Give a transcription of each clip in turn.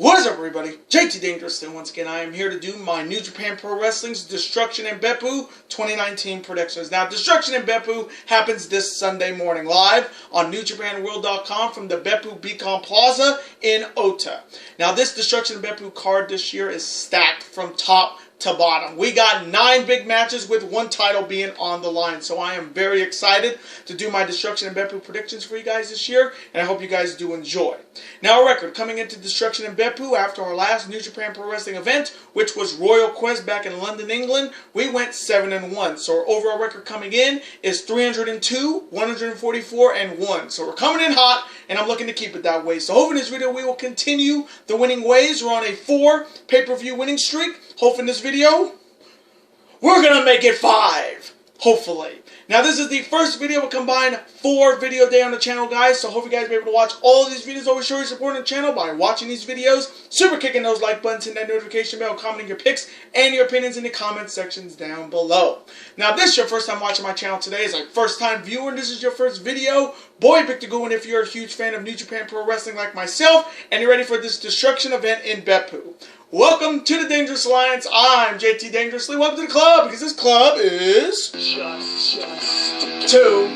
What is up, everybody? JT Dangerous, and once again, I am here to do my New Japan Pro Wrestling's Destruction in Beppu 2019 predictions. Now, Destruction in Beppu happens this Sunday morning live on NewJapanWorld.com from the Beppu Beacon Plaza in Ota. Now, this Destruction in Beppu card this year is stacked from top to bottom. We got 9 big matches with 1 title being on the line. So I am very excited to do my Destruction in Beppu predictions for you guys this year, and I hope you guys do enjoy. Now, a record coming into Destruction in Beppu after our last New Japan Pro Wrestling event, which was Royal Quest back in London, England, we went 7-1. So our overall record coming in is 302, 144, and 1. So we're coming in hot, and I'm looking to keep it that way. So hopefully in this video we will continue the winning ways. We're on a 4 pay-per-view winning streak. Hopefully in this video, we're going to make it 5. Hopefully. Now, this is the first video of a combined 4 video day on the channel, guys. So, hope you guys will be able to watch all of these videos. Always show your support on the channel by watching these videos, super kicking those like buttons, hitting that notification bell, commenting your picks and your opinions in the comment sections down below. Now, if this is your first time watching my channel today, as a first-time viewer, and this is your first video, boy, pick the good one if you're a huge fan of New Japan Pro Wrestling like myself, and you're ready for this Destruction event in Beppu. Welcome to the Dangerous Alliance. I'm JT Dangerously. Welcome to the club, because this club is just 2.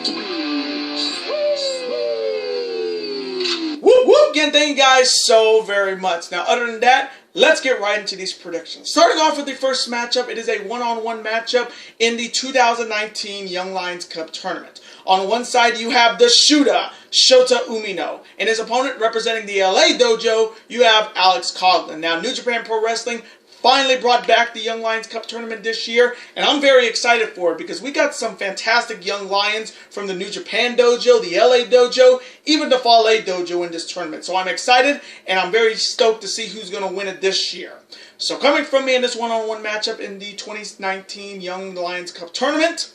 Whoop whoop! Again, thank you guys so very much. Now, other than that, let's get right into these predictions. Starting off with the first matchup, it is a one-on-one matchup in the 2019 Young Lions Cup Tournament. On one side, you have the shooter, Shota Umino. And his opponent, representing the LA Dojo, you have Alex Coughlin. Now, New Japan Pro Wrestling finally brought back the Young Lions Cup Tournament this year, and I'm very excited for it because we got some fantastic young lions from the New Japan Dojo, the LA Dojo, even the Fale Dojo in this tournament. So I'm excited, and I'm very stoked to see who's going to win it this year. So coming from me in this one-on-one matchup in the 2019 Young Lions Cup Tournament,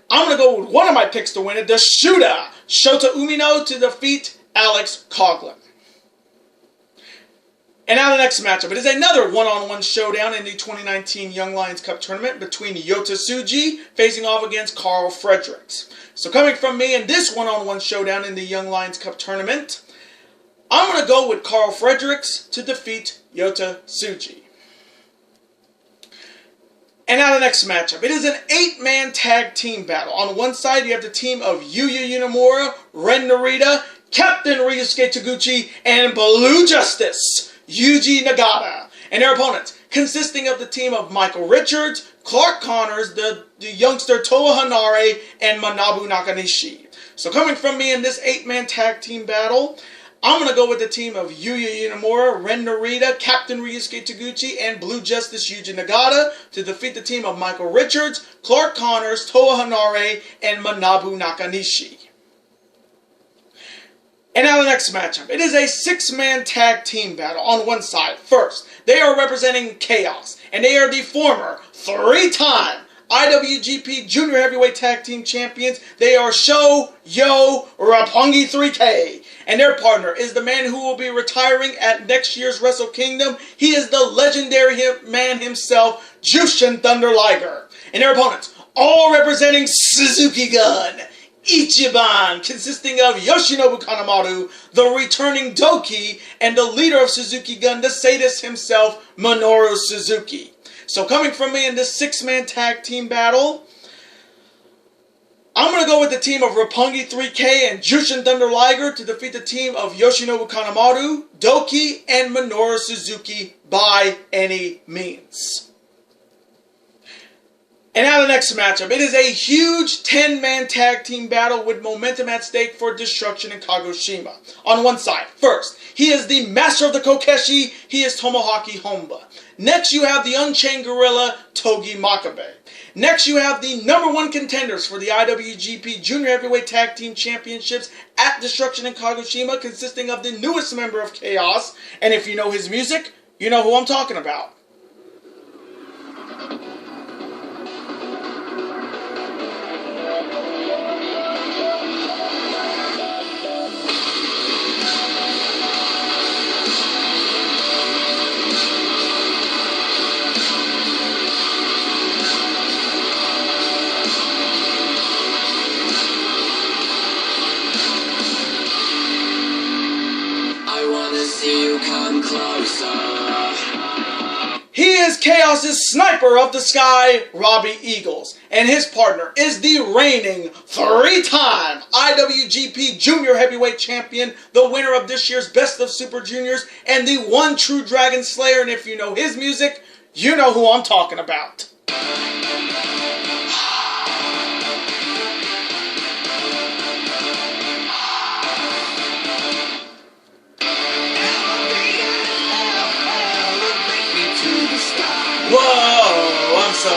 I'm going to go with one of my picks to win it, the shooter, Shota Umino, to defeat Alex Coughlin. And now the next matchup. It is another one-on-one showdown in the 2019 Young Lions Cup Tournament between Yota Tsuji facing off against Carl Fredericks. So coming from me in this one-on-one showdown in the Young Lions Cup Tournament, I'm going to go with Carl Fredericks to defeat Yota Tsuji. And now the next matchup. It is an 8-man tag team battle. On one side, you have the team of Yuya Uemura, Ren Narita, Captain Ryusuke Taguchi, and Blue Justice, Yuji Nagata, and their opponents, consisting of the team of Michael Richards, Clark Connors, the youngster Toa Hanare, and Manabu Nakanishi. So coming from me in this 8-man tag team battle, I'm going to go with the team of Yuya Uemura, Ren Narita, Captain Ryusuke Taguchi, and Blue Justice Yuji Nagata to defeat the team of Michael Richards, Clark Connors, Toa Hanare, and Manabu Nakanishi. And now the next matchup. It is a 6-man tag team battle on one side. First, they are representing Chaos, and they are the former 3-time IWGP Junior Heavyweight Tag Team Champions. They are Sho Yo Roppongi 3K. And their partner is the man who will be retiring at next year's Wrestle Kingdom. He is the legendary man himself, Jushin Thunder Liger. And their opponents, all representing Suzuki Gun, Ichiban, consisting of Yoshinobu Kanemaru, the returning Doki, and the leader of Suzuki Gun, the sadist himself, Minoru Suzuki. So coming from me in this 6-man tag team battle, I'm going to go with the team of Roppongi 3K and Jushin Thunder Liger to defeat the team of Yoshinobu Kanemaru, Doki, and Minoru Suzuki by any means. And now the next matchup. It is a huge 10-man tag team battle with momentum at stake for Destruction in Kagoshima. On one side, first, he is the master of the Kokeshi. He is Tomoaki Honba. Next, you have the Unchained Gorilla, Togi Makabe. Next, you have the #1 contenders for the IWGP Junior Heavyweight Tag Team Championships at Destruction in Kagoshima, consisting of the newest member of Chaos. And if you know his music, you know who I'm talking about. I wanna see you come closer. He is Chaos's Sniper of the Sky, Robbie Eagles. And his partner is the reigning three-time IWGP Junior Heavyweight Champion, the winner of this year's Best of Super Juniors, and the one true Dragon Slayer. And if you know his music, you know who I'm talking about. Whoa, I'm so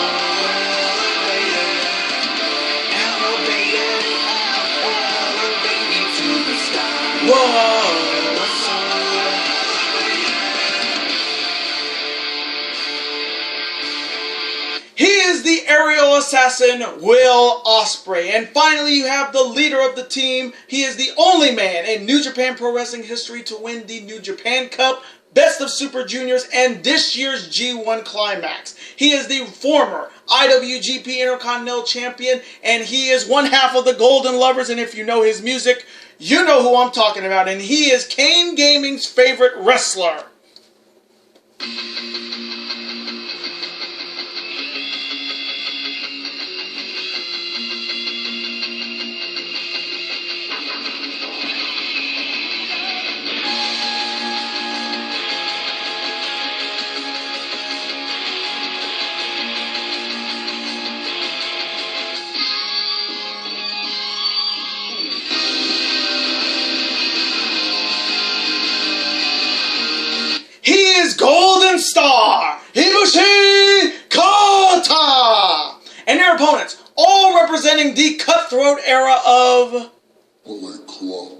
He is the aerial assassin, Will Ospreay. And finally, you have the leader of the team. He is the only man in New Japan Pro Wrestling history to win the New Japan Cup, Best of Super Juniors, and this year's G1 Climax. He is the former IWGP Intercontinental Champion, and he is one half of the Golden Lovers, and if you know his music, you know who I'm talking about, and he is Kane Gaming's favorite wrestler. He is Golden Star, Ibushi Kota! And their opponents, all representing the cutthroat era of Bullet Club.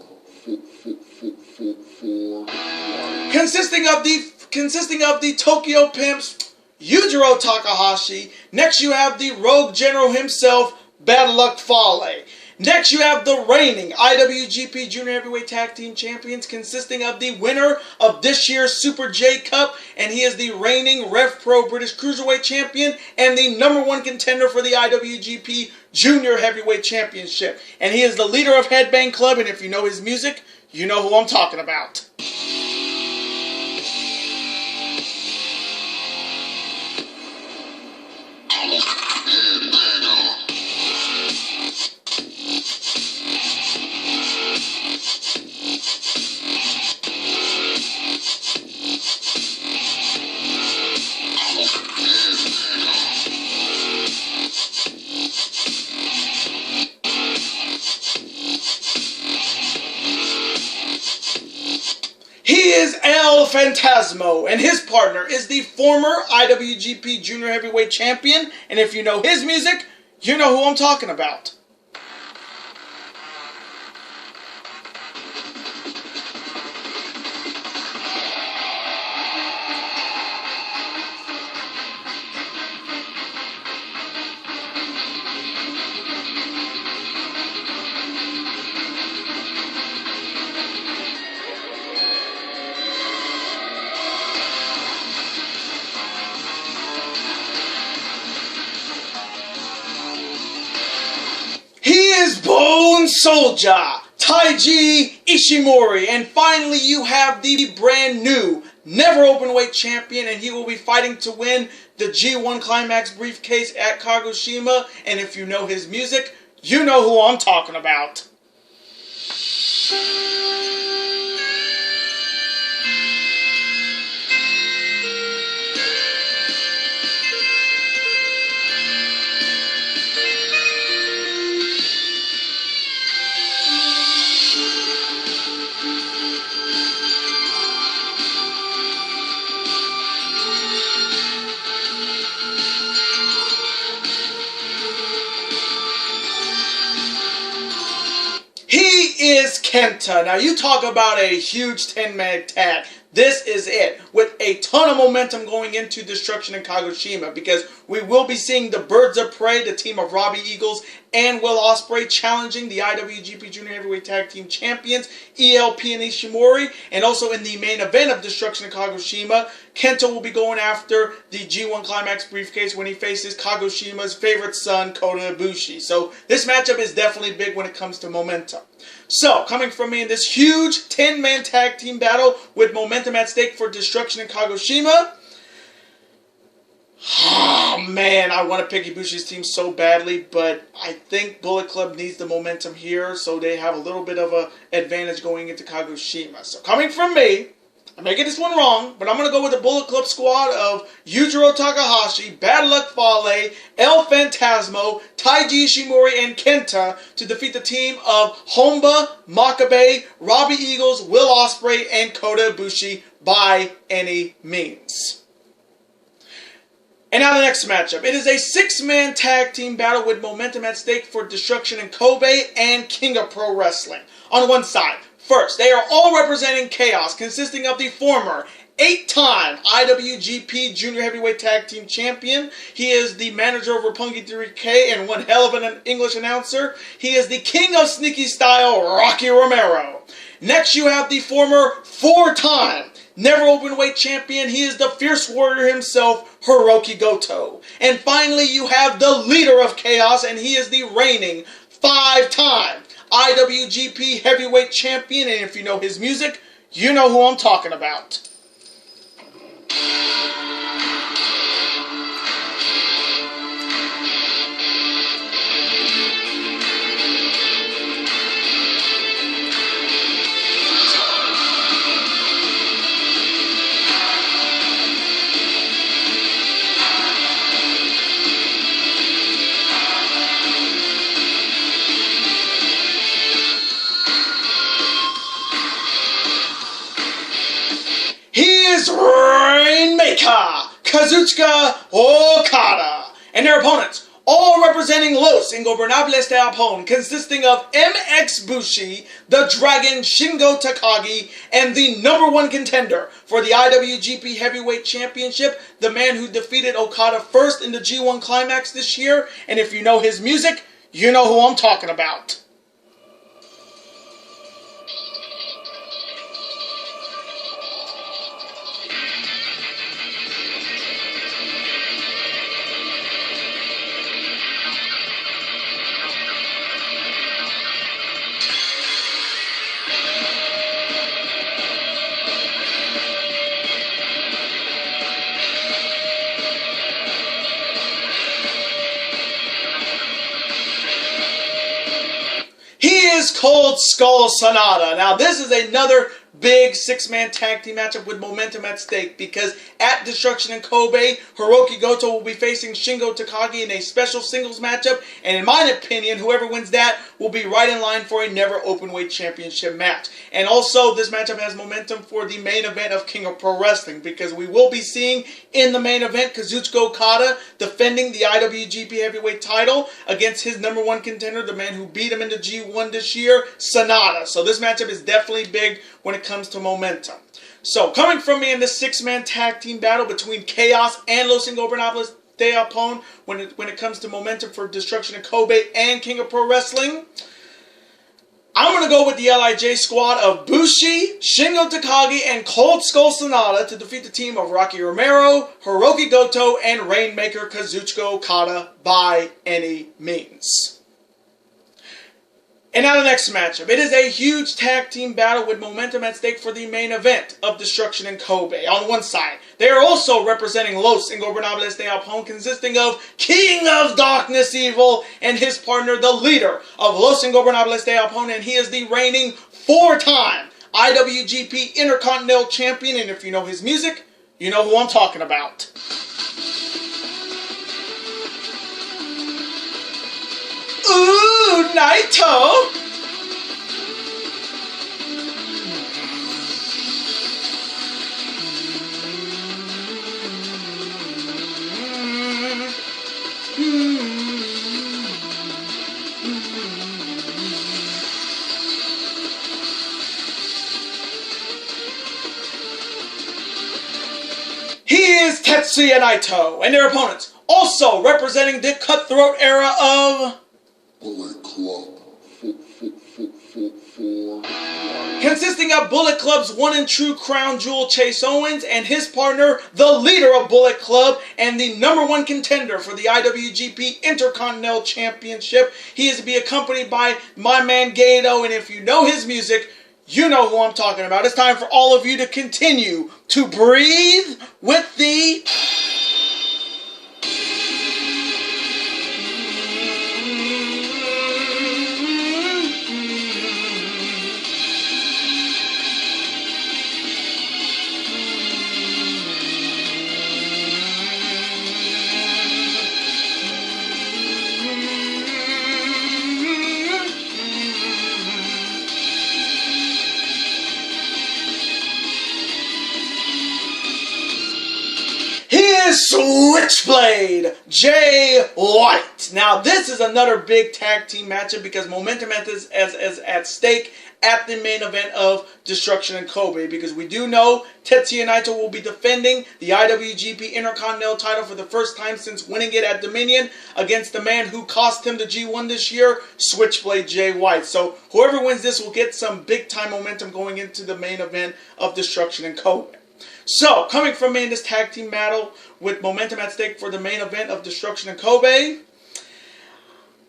consisting of the Tokyo Pimps, Yujiro Takahashi. Next you have the Rogue General himself, Bad Luck Fale. Next, you have the reigning IWGP Junior Heavyweight Tag Team Champions, consisting of the winner of this year's Super J Cup, and he is the reigning Rev Pro British Cruiserweight Champion and the #1 contender for the IWGP Junior Heavyweight Championship. And he is the leader of Headbang Club, and if you know his music, you know who I'm talking about. He is El Phantasmo, and his partner is the former IWGP Junior Heavyweight Champion, and if you know his music, you know who I'm talking about. He is Bone Soldier, Taiji Ishimori, and finally you have the brand new never openweight champion, and he will be fighting to win the G1 Climax briefcase at Kagoshima, and if you know his music, you know who I'm talking about. He is Kenta. Now you talk about a huge 10-man tag. this is it, with a ton of momentum going into Destruction in Kagoshima, because we will be seeing the Birds of Prey, the team of Robbie Eagles and Will Ospreay, challenging the IWGP Junior Heavyweight Tag Team Champions, ELP and Ishimori. And also in the main event of Destruction in Kagoshima, Kenta will be going after the G1 Climax briefcase when he faces Kagoshima's favorite son, Kota Ibushi. So this matchup is definitely big when it comes to momentum. So, coming from me in this huge 10-man tag team battle with momentum at stake for Destruction in Kagoshima. Oh man, I want to pick Ibushi's team so badly, but I think Bullet Club needs the momentum here, so they have a little bit of an advantage going into Kagoshima. So, coming from me, I may get this one wrong, but I'm going to go with the Bullet Club squad of Yujiro Takahashi, Bad Luck Fale, El Phantasmo, Taiji Ishimori, and Kenta to defeat the team of Honba, Makabe, Robbie Eagles, Will Ospreay, and Kota Ibushi by any means. And now the next matchup. It is a 6-man tag team battle with momentum at stake for Destruction in Kobe and King of Pro Wrestling. On one side, first, they are all representing Chaos, consisting of the former 8-time IWGP Junior Heavyweight Tag Team Champion. He is the manager of Roppongi 3K and one hell of an English announcer. He is the king of sneaky style, Rocky Romero. Next, you have the former 4-time Never Openweight Champion. He is the Fierce Warrior himself, Hiroki Goto. And finally, you have the leader of Chaos, and he is the reigning 5-time IWGP Heavyweight Champion. And if you know his music, you know who I'm talking about. Rainmaker, Kazuchika Okada, and their opponents, all representing Los Ingobernables de Japón, consisting of MX Bushi, the Dragon Shingo Takagi, and the #1 contender for the IWGP Heavyweight Championship, the man who defeated Okada first in the G1 Climax this year. And if you know his music, you know who I'm talking about. Cold Skull Sonata. Now this is another big 6-man tag team matchup with momentum at stake, because at Destruction in Kobe, Hiroki Goto will be facing Shingo Takagi in a special singles matchup, and in my opinion, whoever wins that will be right in line for a Never Openweight Championship match. And also, this matchup has momentum for the main event of King of Pro Wrestling, because we will be seeing in the main event Kazuchika Okada defending the IWGP Heavyweight title against his #1 contender, the man who beat him in the G1 this year, Sonata. So this matchup is definitely big when it comes to momentum. So, coming from me in this 6-man tag team battle between Chaos and Los Ingobernables de Japón, when it comes to momentum for Destruction in Kobe and King of Pro Wrestling, I'm going to go with the LIJ squad of Bushi, Shingo Takagi, and Cold Skull Sonata to defeat the team of Rocky Romero, Hiroki Goto, and Rainmaker Kazuchika Okada by any means. And now the next matchup. It is a huge tag team battle with momentum at stake for the main event of Destruction in Kobe. On one side, they are also representing Los Ingobernables de Japón, consisting of King of Darkness Evil and his partner, the leader of Los Ingobernables de Japón, and he is the reigning 4-time IWGP Intercontinental Champion. And if you know his music, you know who I'm talking about. Ooh, Naito! is Tetsuya Naito, and their opponents, also representing the Cutthroat era of Bullet Club. consisting of Bullet Club's one and true crown jewel Chase Owens and his partner, the leader of Bullet Club and the #1 contender for the IWGP Intercontinental Championship. He is to be accompanied by my man Gato, and if you know his music, you know who I'm talking about. It's time for all of you to continue to breathe with the... Switchblade Jay White. Now this is another big tag team matchup because momentum is at stake at the main event of Destruction in Kobe, because we do know Tetsuya Naito will be defending the IWGP Intercontinental title for the first time since winning it at Dominion against the man who cost him the G1 this year, Switchblade Jay White. So whoever wins this will get some big time momentum going into the main event of Destruction in Kobe. So, coming from me in this tag team battle with momentum at stake for the main event of Destruction in Kobe,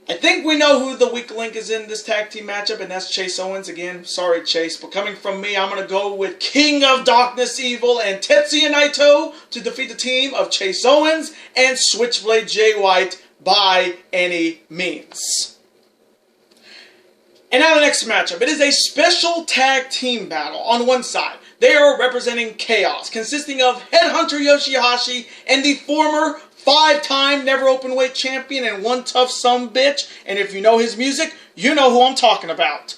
I think we know who the weak link is in this tag team matchup, and that's Chase Owens. Again, sorry Chase, but coming from me, I'm going to go with King of Darkness Evil and Tetsuya Naito to defeat the team of Chase Owens and Switchblade Jay White by any means. And now the next matchup. It is a special tag team battle. On one side, they are representing Chaos, consisting of Headhunter Yoshi-Hashi and the former 5-time Never Openweight champion and one tough sumbitch. And if you know his music, you know who I'm talking about.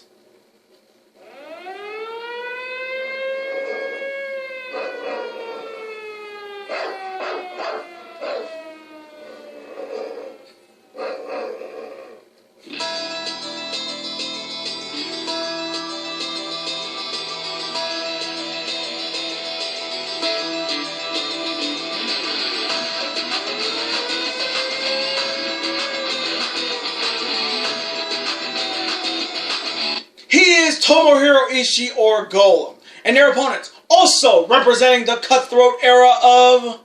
He is Tomohiro Ishii, or Golem, and their opponents, also representing the Cutthroat era of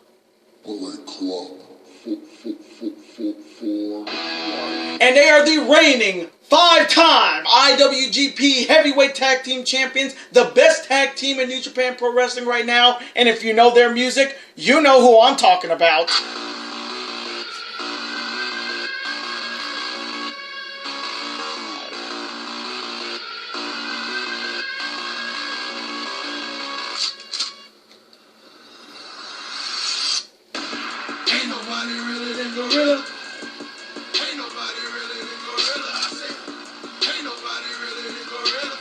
Bullet Club. And they are the reigning 5-time IWGP Heavyweight Tag Team Champions, the best tag team in New Japan Pro Wrestling right now, and if you know their music, you know who I'm talking about. Ain't nobody realer than Gorilla. Ain't nobody realer than Gorilla. I say, ain't nobody realer than Gorilla.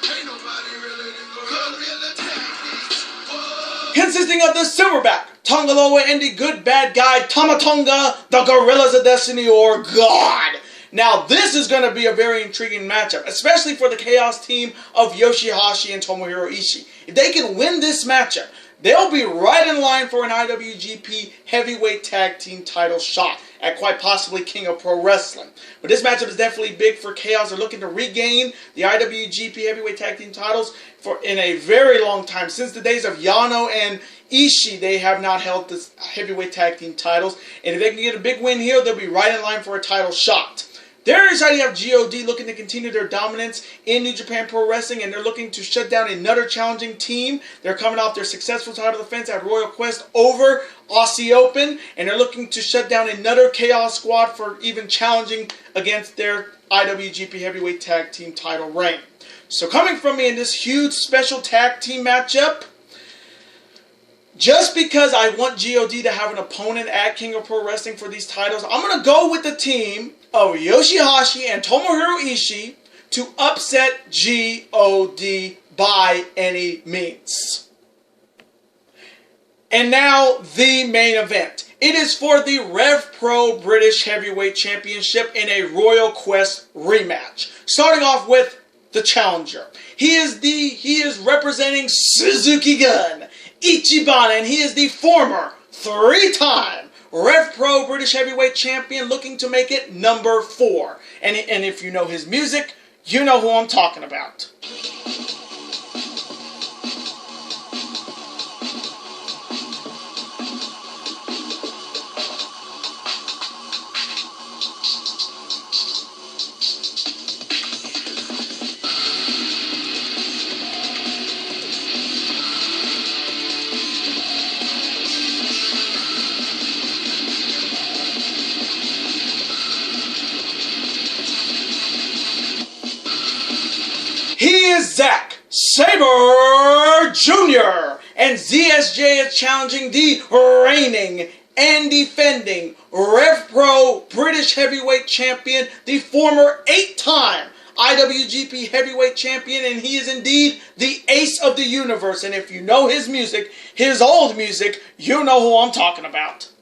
Ain't nobody realer than Gorilla. Gorilla tactics. Whoa. Consisting of the Silverback, Tongaloa, and the good bad guy, Tamatonga, the Gorillas of Destiny, or God. Now, this is going to be a very intriguing matchup, especially for the Chaos team of Yoshi-Hashi and Tomohiro Ishii. If they can win this matchup, they'll be right in line for an IWGP Heavyweight Tag Team title shot at quite possibly King of Pro Wrestling. But this matchup is definitely big for Chaos. They're looking to regain the IWGP Heavyweight Tag Team titles in a very long time. Since the days of Yano and Ishii, they have not held the Heavyweight Tag Team titles. And if they can get a big win here, they'll be right in line for a title shot. There is how you have GOD looking to continue their dominance in New Japan Pro Wrestling, and they're looking to shut down another challenging team. They're coming off their successful title defense at Royal Quest over Aussie Open, and they're looking to shut down another Chaos squad for even challenging against their IWGP Heavyweight Tag Team title reign. So coming from me in this huge special tag team matchup, just because I want GOD to have an opponent at King of Pro Wrestling for these titles, I'm going to go with the team of Yoshi-Hashi and Tomohiro Ishii to upset GOD by any means. And now the main event. It is for the Rev Pro British Heavyweight Championship in a Royal Quest rematch. Starting off with the challenger. He is representing Suzuki Gun Ichiban, and he is the former 3-time Rev Pro British Heavyweight Champion, looking to make it number 4. And if you know his music, you know who I'm talking about. He is Zack Sabre Jr. And ZSJ is challenging the reigning and defending Rev Pro British Heavyweight Champion, the former 8-time IWGP Heavyweight Champion, and he is indeed the ace of the universe. And if you know his music, his old music, you know who I'm talking about.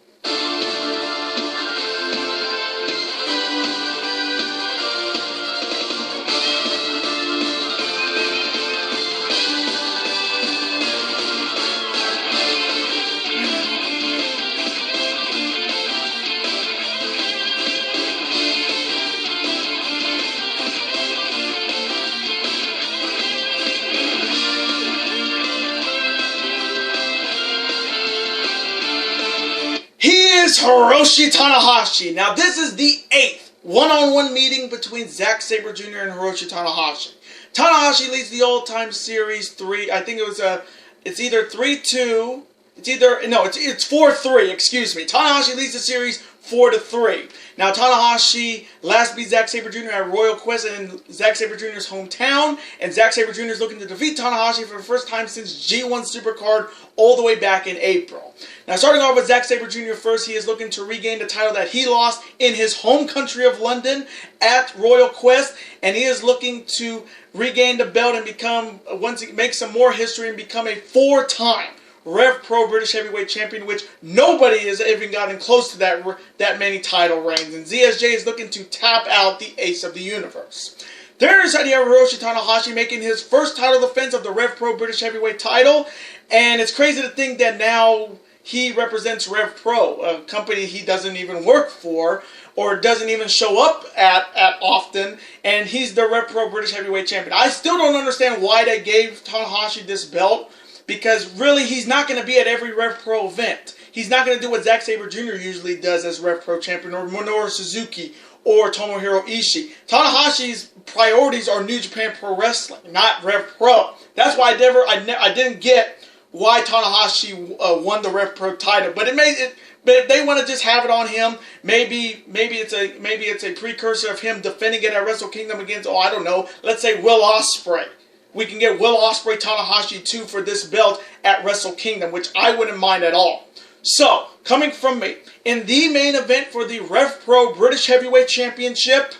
He is Hiroshi Tanahashi. Now, this is the 8th one-on-one meeting between Zack Sabre Jr. and Hiroshi Tanahashi. Tanahashi leads the all-time series 3. I think it's either 3-2. It's 4-3, excuse me. Tanahashi leads the series 4-3. Now, Tanahashi last beat Zack Sabre Jr. at Royal Quest in Zack Sabre Jr.'s hometown, and Zack Sabre Jr. is looking to defeat Tanahashi for the first time since G1 Supercard all the way back in April. Now, starting off with Zack Sabre Jr. first, he is looking to regain the title that he lost in his home country of London at Royal Quest, and he is looking to regain the belt and become, once he makes some more history, and become a 4-time Rev Pro British Heavyweight Champion, which nobody has even gotten close to that many title reigns. And ZSJ is looking to tap out the ace of the universe. There's Hiroshi Tanahashi making his first title defense of the Rev Pro British Heavyweight title. And it's crazy to think that now he represents Rev Pro, a company he doesn't even work for or doesn't even show up at often. And he's the Rev Pro British Heavyweight Champion. I still don't understand why they gave Tanahashi this belt, because really, he's not going to be at every Rev Pro event. He's not going to do what Zack Sabre Jr. usually does as Rev Pro Champion, or Minoru Suzuki, or Tomohiro Ishii. Tanahashi's priorities are New Japan Pro Wrestling, not Rev Pro. That's why I didn't get why Tanahashi won the Rev Pro title. But but if they want to just have it on him, maybe it's a precursor of him defending it at Wrestle Kingdom against, I don't know, let's say Will Ospreay. We can get Will Ospreay Tanahashi 2 for this belt at Wrestle Kingdom, which I wouldn't mind at all. So, coming from me, in the main event for the Rev Pro British Heavyweight Championship,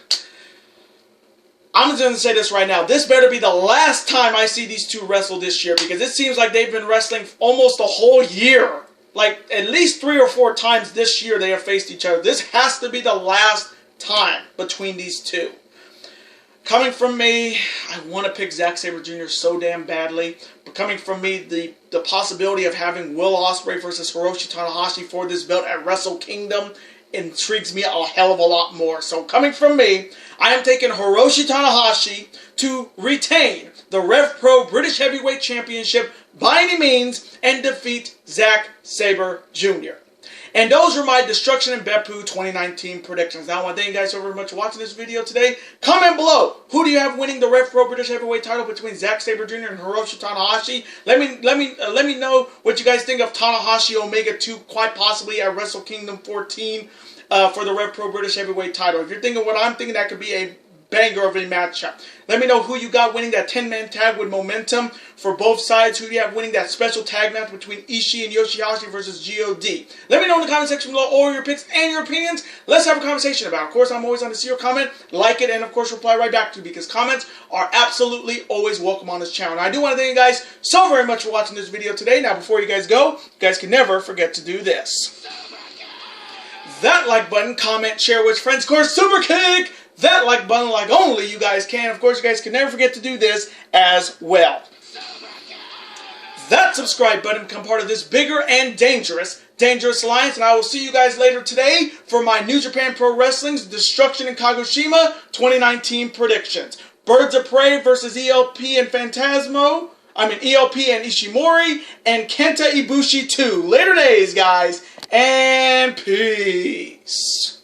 I'm just going to say this right now. This better be the last time I see these two wrestle this year, because it seems like they've been wrestling almost a whole year. Like, at least 3 or 4 times this year they have faced each other. This has to be the last time between these two. Coming from me, I want to pick Zack Sabre Jr. so damn badly. But coming from me, the possibility of having Will Ospreay versus Hiroshi Tanahashi for this belt at Wrestle Kingdom intrigues me a hell of a lot more. So coming from me, I am taking Hiroshi Tanahashi to retain the Rev Pro British Heavyweight Championship by any means and defeat Zack Sabre Jr. And those are my Destruction in Beppu 2019 predictions. Now, I want to thank you guys so very much for watching this video today. Comment below, who do you have winning the Rev Pro British Heavyweight title between Zack Sabre Jr. and Hiroshi Tanahashi? Let me know what you guys think of Tanahashi Omega 2, quite possibly at Wrestle Kingdom 14 for the Rev Pro British Heavyweight title. If you're thinking what I'm thinking, that could be a banger of a matchup. Let me know who you got winning that 10-man tag with momentum for both sides. Who do you have winning that special tag match between Ishii and Yoshi-Hashi versus G.O.D. Let me know in the comment section below all your picks and your opinions. Let's have a conversation about it. Of course, I'm always on to see your comment, like it, and of course reply right back to you, because comments are absolutely always welcome on this channel. And I do want to thank you guys so very much for watching this video today. Now, before you guys go, you guys can never forget to do this. That like button, comment, share with friends, of course, super kick that like button like only you guys can. Of course, you guys can never forget to do this as well. that subscribe button to become part of this bigger and dangerous alliance. And I will see you guys later today for my New Japan Pro Wrestling's Destruction in Kagoshima 2019 predictions. Birds of Prey versus ELP and ELP and Ishimori, and Kenta Ibushi 2. Later days, guys, and peace.